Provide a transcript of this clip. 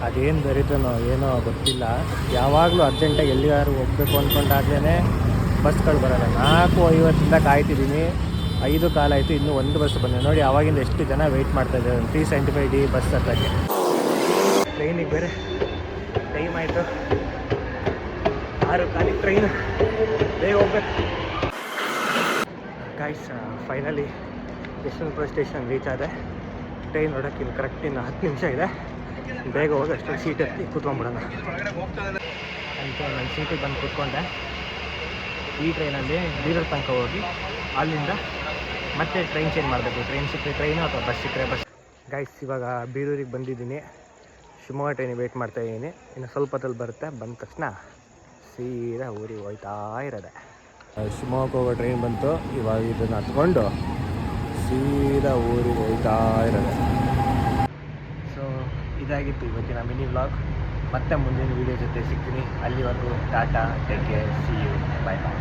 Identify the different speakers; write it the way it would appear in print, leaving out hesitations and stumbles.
Speaker 1: ಅದೇನು ಬರೀತಾನೋ ಏನೋ ಗೊತ್ತಿಲ್ಲ. ಯಾವಾಗಲೂ ಅರ್ಜೆಂಟಾಗಿ ಎಲ್ಲಿಗಾದ್ರು ಹೋಗಬೇಕು ಅಂದ್ಕೊಂಡಾಗ್ಲೇ ಬಸ್ಗಳು ಬರೋಲ್ಲ. 4:50 ಕಾಯ್ತಿದ್ದೀನಿ, 5 ಕಾಲ ಆಯಿತು, ಇನ್ನೂ ಒಂದು ಬಸ್ ಬಂದಿದೆ. ನೋಡಿ ಆವಾಗಿಂದ ಎಷ್ಟು ಜನ ವೆಯ್ಟ್ ಮಾಡ್ತಾಯಿದ್ದಾರೆ 375D ಬಸ್ ಹತ್ತಕ್ಕೆ. ಟ್ರೈನಿಗೆ ಬೇರೆ ಟೈಮ್ ಆಯಿತು, 6 ಕಾಲಿಗೆ ಟ್ರೈನು, ಬೇಗ ಹೋಗ್ಬೇಕು. Guys finally Yeshwanthpur station reach ಆದೆ. ಟ್ರೈನ್ ನೋಡೋಕ್ಕೆ ಇನ್ನು ಕರೆಕ್ಟ್ ಇನ್ನು 10 ನಿಮಿಷ ಇದೆ. ಬೇಗ ಹೋಗಿ ಅಷ್ಟೊಂದು ಸೀಟ್ ಹತ್ತಿ ಕೂತ್ಕೊಂಡ್ಬಿಡೋಣ ಅಂತ ನನ್ನ ಸೀಟಿಗೆ ಬಂದು ಕೂತ್ಕೊಂಡೆ. ಈ ಟ್ರೈನಲ್ಲಿ ಬೀದರ್ ತನಕ ಹೋಗಿ ಅಲ್ಲಿಂದ ಮತ್ತೆ ಟ್ರೈನ್ ಚೇಂಜ್ ಮಾಡಬೇಕು. ಟ್ರೈನ್ ಸಿಕ್ಕರೆ ಟ್ರೈನು ಅಥವಾ ಬಸ್ ಸಿಕ್ಕರೆ ಬಸ್. ಗೈಸ್ ಇವಾಗ ಬೀರೂರಿಗೆ ಬಂದಿದ್ದೀನಿ. ಶಿವಮೊಗ್ಗ ಟ್ರೈನಿಗೆ ವೆಯ್ಟ್ ಮಾಡ್ತಾಯಿದ್ದೀನಿ. ಇನ್ನು ಸ್ವಲ್ಪ ಹೊತ್ತಲ್ಲಿ ಬರುತ್ತೆ. ಬಂದ ತಕ್ಷಣ ಸೀದಾ ಊರಿಗೆ ಹೋಗ್ತಾ ಇರೋದೆ. ಶಿವಮೊಗ್ಗ ಹೋಗೋ ಟ್ರೈನ್ ಬಂತು. ಇವಾಗ ಇದನ್ನು ಹತ್ಕೊಂಡು ಸೀದಾ ಊರಿಗೆ ಹೋಗ್ತಾ ಇರೋದೆ. ಸೊ ಇದಾಗಿತ್ತು ಇವತ್ತಿನ ಮಿನಿ ವ್ಲಾಗ್. ಮತ್ತೆ ಮುಂದಿನ ವೀಡಿಯೋ ಜೊತೆ ಸಿಗ್ತೀನಿ. ಅಲ್ಲಿವರೆಗೂ tata, take care, see you, bye bye.